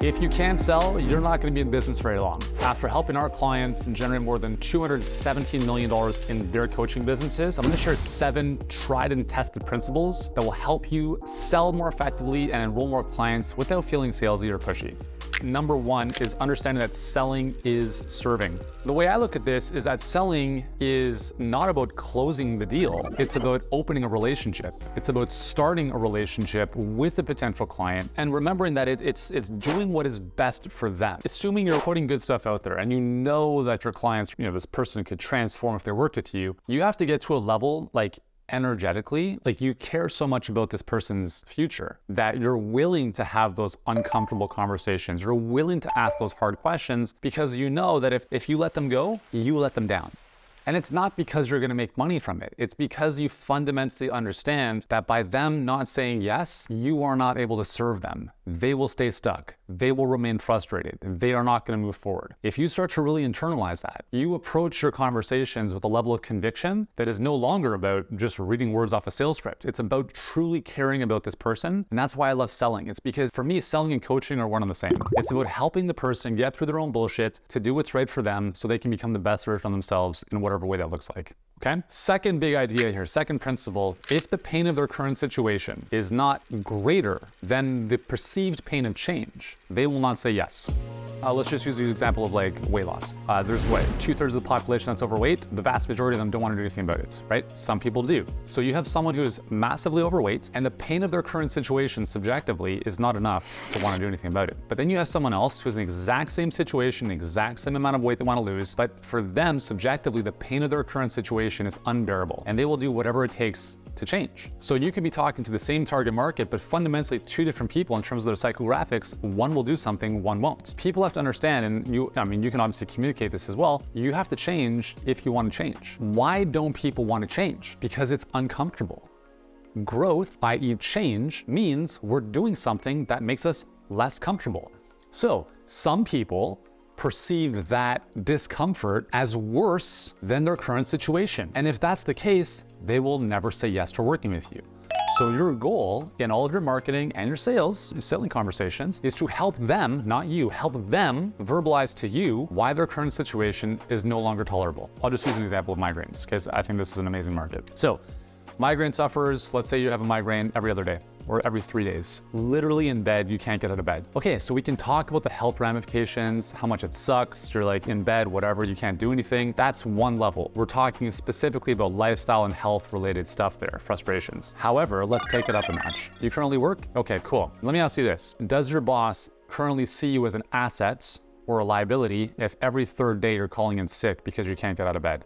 If you can't sell, you're not going to be in business very long. After helping our clients generate more than $217 million in their coaching businesses, I'm going to share 7 tried and tested principles that will help you sell more effectively and enroll more clients without feeling salesy or pushy. Number 1 is understanding that selling is serving. The way I look at this is that selling is not about closing the deal. It's about opening a relationship. It's about starting a relationship with a potential client and remembering that it's doing what is best for them. Assuming you're putting good stuff out there and you know that your clients, this person could transform if they worked with you, you have to get to a level energetically, you care so much about this person's future that you're willing to have those uncomfortable conversations. You're willing to ask those hard questions because you know that if you let them go, you let them down. And it's not because you're going to make money from it. It's because you fundamentally understand that by them not saying yes, you are not able to serve them. They will stay stuck. They will remain frustrated. They are not going to move forward. If you start to really internalize that, you approach your conversations with a level of conviction that is no longer about just reading words off a sales script. It's about truly caring about this person. And that's why I love selling. It's because for me, selling and coaching are one and the same. It's about helping the person get through their own bullshit to do what's right for them so they can become the best version of themselves in whatever way that looks like. Okay? Second big idea here, second principle, if the pain of their current situation is not greater than the perceived pain of change, they will not say yes. Let's just use the example of weight loss. There's 2/3 of the population that's overweight. The vast majority of them don't want to do anything about it, right? Some people do. So you have someone who's massively overweight and the pain of their current situation subjectively is not enough to want to do anything about it. But then you have someone else who's in the exact same situation, the exact same amount of weight they want to lose, but for them, subjectively, the pain of their current situation is unbearable and they will do whatever it takes to change. So you can be talking to the same target market, but fundamentally 2 different people in terms of their psychographics. One will do something, one won't. People have to understand, and you can obviously communicate this as well, you have to change if you want to change. Why don't people want to change? Because it's uncomfortable. Growth, i.e. change, means we're doing something that makes us less comfortable. So some people perceive that discomfort as worse than their current situation. And if that's the case, they will never say yes to working with you. So your goal in all of your marketing and your sales, your selling conversations, is to help them, not you, help them verbalize to you why their current situation is no longer tolerable. I'll just use an example of migraines because I think this is an amazing market. So migraine sufferers, let's say you have a migraine every other day or every 3 days. Literally in bed, you can't get out of bed. Okay, so we can talk about the health ramifications, how much it sucks, you're in bed, whatever, you can't do anything. That's one level. We're talking specifically about lifestyle and health related stuff there, frustrations. However, let's take it up a notch. You currently work? Okay, cool. Let me ask you this. Does your boss currently see you as an asset or a liability if every 3rd day you're calling in sick because you can't get out of bed?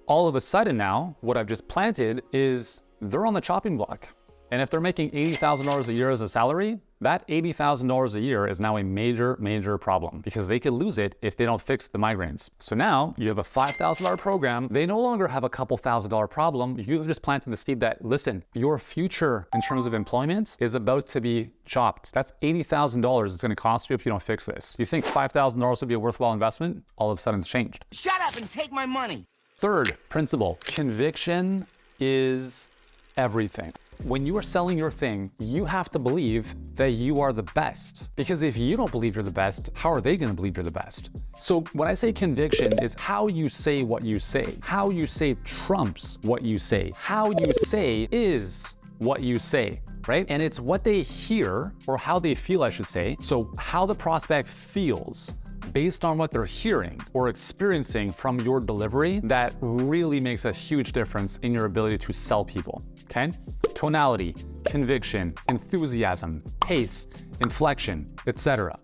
All of a sudden now, what I've just planted is they're on the chopping block. And if they're making $80,000 a year as a salary, that $80,000 a year is now a major, major problem because they could lose it if they don't fix the migraines. So now you have a $5,000 program. They no longer have a couple $1,000 problem. You've just planted the seed that, listen, your future in terms of employment is about to be chopped. That's $80,000 it's going to cost you if you don't fix this. You think $5,000 would be a worthwhile investment? All of a sudden it's changed. Shut up and take my money. Third principle, conviction is everything. When you are selling your thing, you have to believe that you are the best. Because if you don't believe you're the best, how are they going to believe you're the best? So when I say conviction is how you say what you say. How you say trumps what you say. How you say is what you say, right? And it's what they hear or how they feel, I should say. So how the prospect feels based on what they're hearing or experiencing from your delivery, that really makes a huge difference in your ability to sell people, okay? Tonality, conviction, enthusiasm, pace, inflection, etc.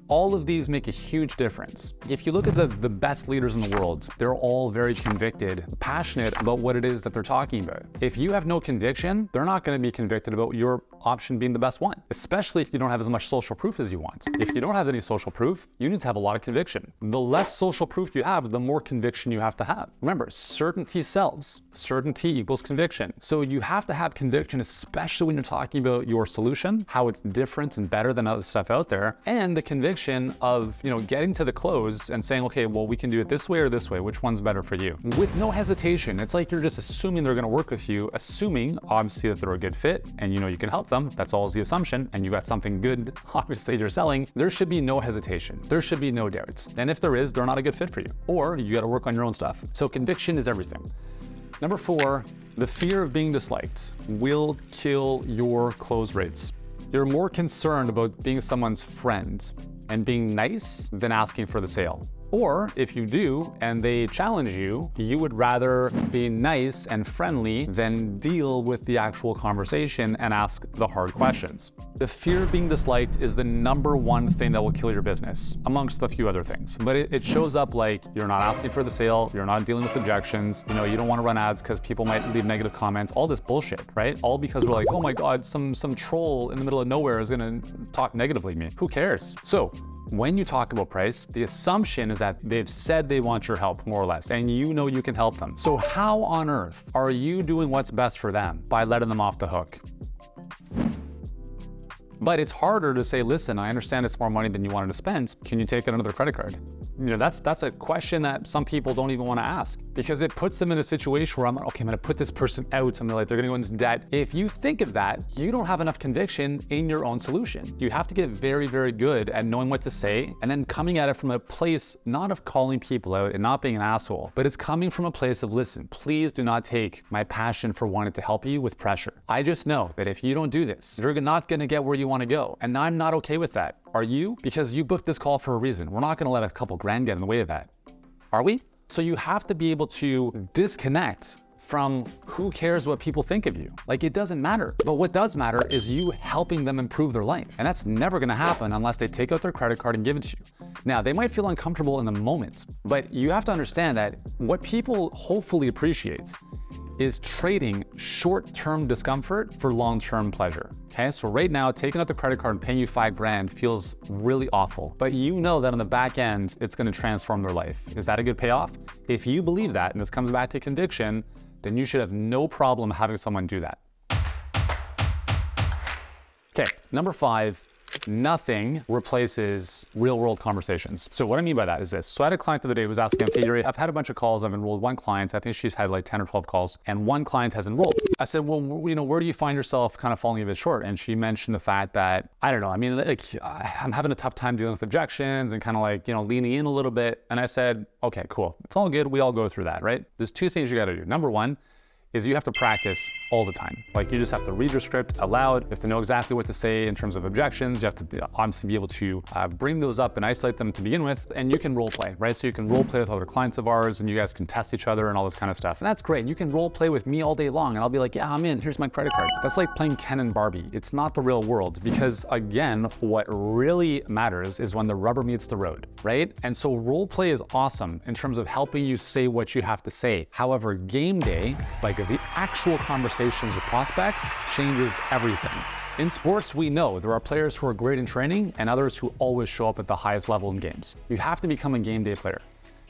All of these make a huge difference. If you look at the best leaders in the world, they're all very convicted, passionate about what it is that they're talking about. If you have no conviction, they're not going to be convicted about your option being the best one, especially if you don't have as much social proof as you want. If you don't have any social proof, you need to have a lot of conviction. The less social proof you have, the more conviction you have to have. Remember, certainty sells. Certainty equals conviction. So you have to have conviction, especially when you're talking about your solution, how it's different and better than other stuff out there, and the conviction conviction of, getting to the close and saying, okay, well, we can do it this way or this way. Which one's better for you? With no hesitation. It's like you're just assuming they're going to work with you, assuming obviously that they're a good fit and you can help them. That's always the assumption. And you got something good, obviously you're selling. There should be no hesitation. There should be no doubts. And if there is, they're not a good fit for you, or you got to work on your own stuff. So conviction is everything. Number 4, the fear of being disliked will kill your close rates. You're more concerned about being someone's friend and being nice than asking for the sale. Or if you do and they challenge you, you would rather be nice and friendly than deal with the actual conversation and ask the hard questions. The fear of being disliked is the number one thing that will kill your business, amongst a few other things. But it shows up like you're not asking for the sale, you're not dealing with objections, you don't want to run ads because people might leave negative comments, all this bullshit, right? All because we're like, oh my God, some troll in the middle of nowhere is gonna talk negatively to me. Who cares? So when you talk about price, the assumption is that they've said they want your help, more or less, and you can help them. So how on earth are you doing what's best for them by letting them off the hook? But it's harder to say, listen, I understand it's more money than you wanted to spend. Can you take another credit card? That's a question that some people don't even want to ask, because it puts them in a situation where I'm like, okay, I'm going to put this person out. I'm like, they're going to go into debt. If you think of that, you don't have enough conviction in your own solution. You have to get very, very good at knowing what to say and then coming at it from a place not of calling people out and not being an asshole, but it's coming from a place of, listen, please do not take my passion for wanting to help you with pressure. I just know that if you don't do this, you're not going to get where you want to go. And I'm not okay with that. Are you? Because you booked this call for a reason. We're not going to let a couple grand get in the way of that. Are we? So you have to be able to disconnect from who cares what people think of you. Like, it doesn't matter. But what does matter is you helping them improve their life. And that's never going to happen unless they take out their credit card and give it to you. Now, they might feel uncomfortable in the moment, but you have to understand that what people hopefully appreciate is trading short-term discomfort for long-term pleasure. Okay, so right now, taking out the credit card and paying you $5,000 feels really awful, but you know that on the back end, it's gonna transform their life. Is that a good payoff? If you believe that, and this comes back to conviction, then you should have no problem having someone do that. Okay, number 5, nothing replaces real-world conversations. So what I mean by that is this. So I had a client the other day who was asking, okay, Yuri, I've had a bunch of calls. I've enrolled one client. I think she's had like 10 or 12 calls, and one client has enrolled. I said, well, where do you find yourself kind of falling a bit short? And she mentioned the fact that, I don't know, I mean, like, I'm having a tough time dealing with objections and kind of like, leaning in a little bit. And I said, okay, cool. It's all good. We all go through that, right? There's 2 things you got to do. Number 1 is you have to practice all the time. Like, you just have to read your script aloud. You have to know exactly what to say in terms of objections. You have to obviously be able to bring those up and isolate them to begin with, and you can role play, right? So you can role play with other clients of ours, and you guys can test each other and all this kind of stuff. And that's great. You can role play with me all day long, and I'll be like, yeah, I'm in, here's my credit card. That's like playing Ken and Barbie. It's not the real world, because again, what really matters is when the rubber meets the road, right? And so role play is awesome in terms of helping you say what you have to say. However, game day, like the actual conversations with prospects, changes everything. In sports, we know there are players who are great in training and others who always show up at the highest level in games. You have to become a game day player,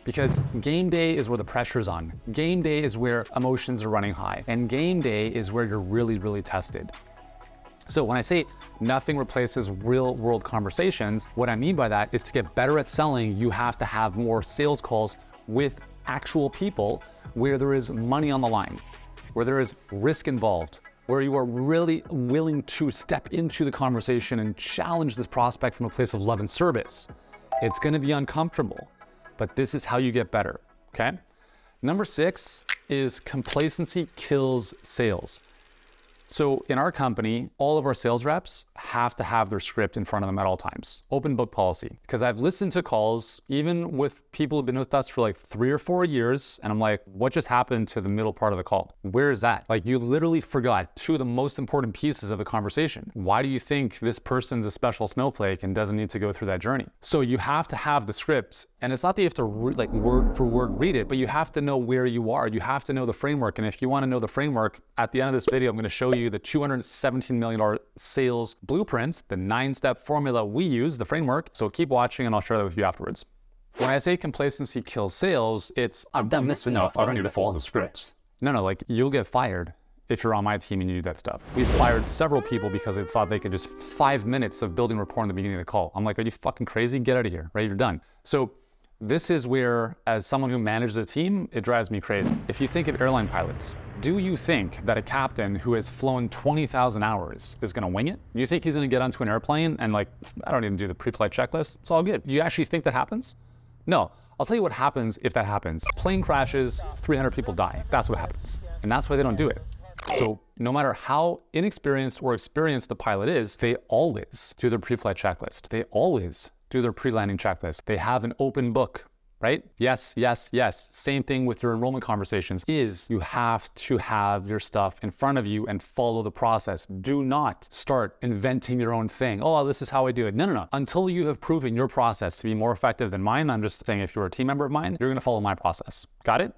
because game day is where the pressure's on. Game day is where emotions are running high, and game day is where you're really, really tested. So when I say nothing replaces real world conversations, what I mean by that is to get better at selling, you have to have more sales calls with actual people where there is money on the line, where there is risk involved, where you are really willing to step into the conversation and challenge this prospect from a place of love and service. It's gonna be uncomfortable, but this is how you get better, okay? Number 6 is complacency kills sales. So in our company, all of our sales reps have to have their script in front of them at all times. Open book policy. Because I've listened to calls, even with people who've been with us for like 3 or 4 years, and I'm like, what just happened to the middle part of the call? Where is that? Like, you literally forgot 2 of the most important pieces of the conversation. Why do you think this person's a special snowflake and doesn't need to go through that journey? So you have to have the script, and it's not that you have to like word for word read it, but you have to know where you are. You have to know the framework. And if you want to know the framework, at the end of this video, I'm going to show you the $217 million sales blueprint, the 9-step formula we use, the framework. So keep watching and I'll share that with you afterwards. When I say complacency kills sales, it's, I've done this enough, I don't need to follow the scripts. No, like, you'll get fired if you're on my team and you do that stuff. We've fired several people because they thought they could just 5 minutes of building rapport in the beginning of the call. I'm like, are you fucking crazy? Get out of here, right? You're done. So this is where, as someone who manages a team, it drives me crazy. If you think of airline pilots, do you think that a captain who has flown 20,000 hours is gonna wing it? You think he's gonna get onto an airplane and like, I don't even do the pre-flight checklist, it's all good. You actually think that happens? No. I'll tell you what happens if that happens. Plane crashes, 300 people die. That's what happens. And that's why they don't do it. So no matter how inexperienced or experienced the pilot is, they always do their pre-flight checklist. They always do their pre-landing checklist. They have an open book, right? Yes, yes, yes. Same thing with your enrollment conversations is you have to have your stuff in front of you and follow the process. Do not start inventing your own thing. Oh, this is how I do it. No, no, no. Until you have proven your process to be more effective than mine, I'm just saying if you're a team member of mine, you're gonna follow my process. Got it?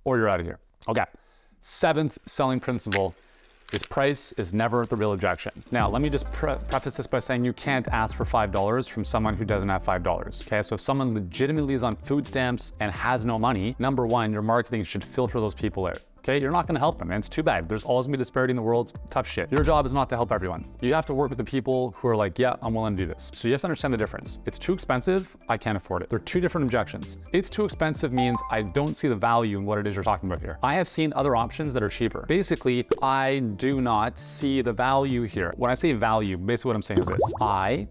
Or you're out of here. Okay. 7th selling principle is price is never the real objection. Now, let me just preface this by saying you can't ask for $5 from someone who doesn't have $5, okay? So if someone legitimately is on food stamps and has no money, number one, your marketing should filter those people out, okay? You're not gonna help them, and it's too bad. There's always gonna be disparity in the world, tough shit. Your job is not to help everyone. You have to work with the people who are like, yeah, I'm willing to do this. So you have to understand the difference. It's too expensive, I can't afford it. They're two different objections. It's too expensive means I don't see the value in what it is you're talking about here. I have seen other options that are cheaper. Basically, I do not see the value here. When I say value, basically what I'm saying is this. I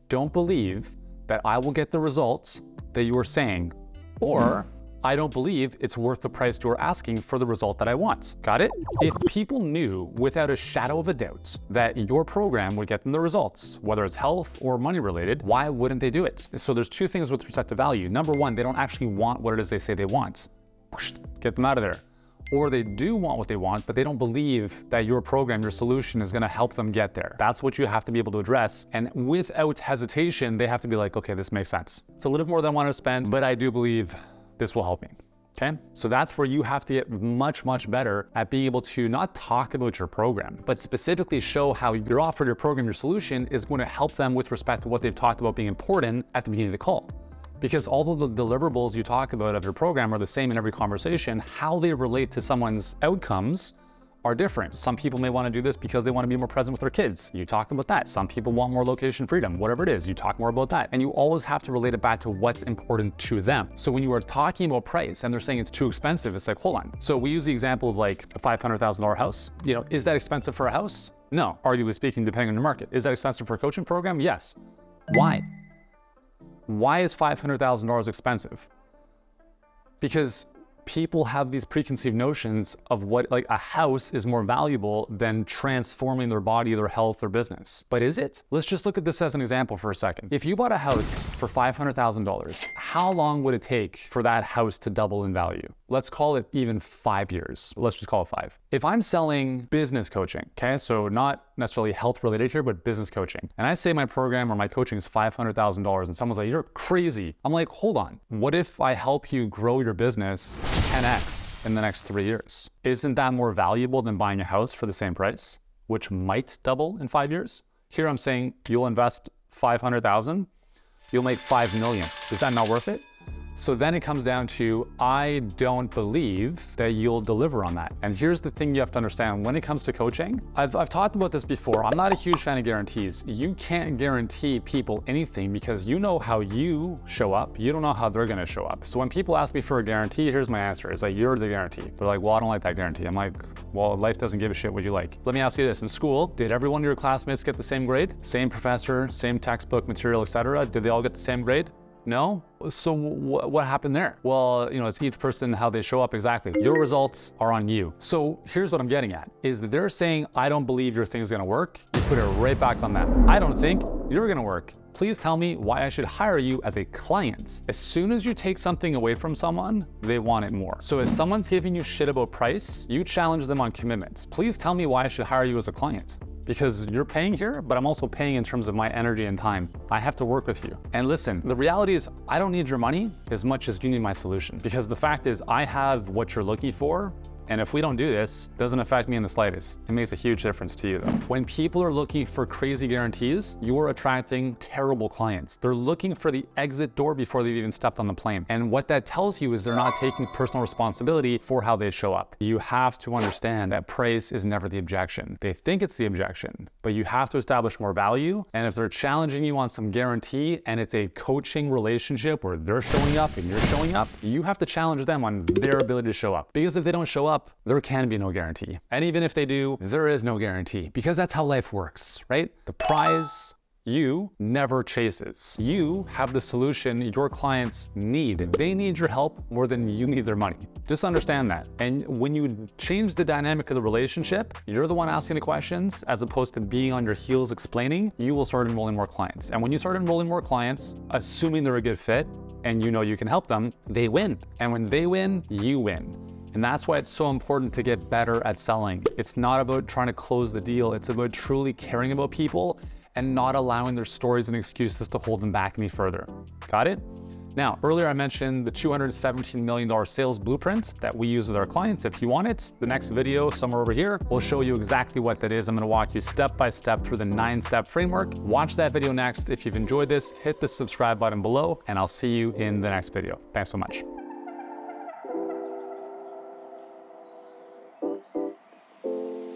don't believe that I will get the results that you are saying, or I don't believe it's worth the price you're asking for the result that I want. Got it? If people knew without a shadow of a doubt that your program would get them the results, whether it's health or money related, why wouldn't they do it? So there's two things with respect to value. Number one, they don't actually want what it is they say they want. Get them out of there. Or they do want what they want, but they don't believe that your program, your solution is gonna help them get there. That's what you have to be able to address. And without hesitation, they have to be like, okay, this makes sense. It's a little more than I want to spend, but I do believe this will help me, okay? So that's where you have to get much, much better at being able to not talk about your program, but specifically show how your offer, your program, your solution is going to help them with respect to what they've talked about being important at the beginning of the call. Because although the deliverables you talk about of your program are the same in every conversation, how they relate to someone's outcomes are different. Some people may want to do this because they want to be more present with their kids. You talk about that. Some people want more location freedom, whatever it is, you talk more about that. And you always have to relate it back to what's important to them. So when you are talking about price and they're saying it's too expensive, it's like, hold on. So we use the example of like a $500,000 house. You know, is that expensive for a house? No, arguably speaking, depending on your market. Is that expensive for a coaching program? Yes. Why? Why is $500,000 expensive? Because people have these preconceived notions of what like a house is more valuable than transforming their body, their health, their business. But is it? Let's just look at this as an example for a second. If you bought a house for $500,000, how long would it take for that house to double in value? Let's call it even 5 years. Let's just call it 5. If I'm selling business coaching, okay, so not necessarily health related here, but business coaching, and I say my program or my coaching is $500,000 and someone's like, you're crazy. I'm like, hold on. What if I help you grow your business 10x in the next 3 years? Isn't that more valuable than buying a house for the same price, which might double in 5 years? Here I'm saying you'll invest 500,000, you'll make 5 million. Is that not worth it? So then it comes down to, I don't believe that you'll deliver on that. And here's the thing you have to understand. When it comes to coaching, I've talked about this before. I'm not a huge fan of guarantees. You can't guarantee people anything because you know how you show up. You don't know how they're gonna show up. So when people ask me for a guarantee, here's my answer. It's like, you're the guarantee. They're like, well, I don't like that guarantee. I'm like, well, life doesn't give a shit what you like. Let me ask you this. In school, did every one of your classmates get the same grade? Same professor, same textbook material, etc.? Did they all get the same grade? No? So what happened there? Well, you know, it's each person how they show up exactly. Your results are on you. So here's what I'm getting at, is that they're saying, I don't believe your thing's gonna work. You put it right back on them. I don't think you're gonna work. Please tell me why I should hire you as a client. As soon as you take something away from someone, they want it more. So if someone's giving you shit about price, you challenge them on commitment. Please tell me why I should hire you as a client. Because you're paying here, but I'm also paying in terms of my energy and time. I have to work with you. And listen, the reality is I don't need your money as much as you need my solution. Because the fact is I have what you're looking for And if we don't do this, it doesn't affect me in the slightest. It makes a huge difference to you though. When people are looking for crazy guarantees, you're attracting terrible clients. They're looking for the exit door before they've even stepped on the plane. And what that tells you is they're not taking personal responsibility for how they show up. You have to understand that price is never the objection. They think it's the objection, but you have to establish more value. And if they're challenging you on some guarantee and it's a coaching relationship where they're showing up and you're showing up, you have to challenge them on their ability to show up. Because if they don't show up, there can be no guarantee. And even if they do, there is no guarantee, because that's how life works, right? The prize you never chases. You have the solution your clients need. They need your help more than you need their money. Just understand that. And when you change the dynamic of the relationship, you're the one asking the questions as opposed to being on your heels explaining, you will start enrolling more clients. And when you start enrolling more clients, assuming they're a good fit and you know you can help them, they win. And when they win, you win. And that's why it's so important to get better at selling. It's not about trying to close the deal. It's about truly caring about people and not allowing their stories and excuses to hold them back any further. Got it? Now, earlier I mentioned the $217 million sales blueprint that we use with our clients. If you want it, the next video somewhere over here will show you exactly what that is. I'm gonna walk you step by step through the 9-step framework. Watch that video next. If you've enjoyed this, hit the subscribe button below, and I'll see you in the next video. Thanks so much.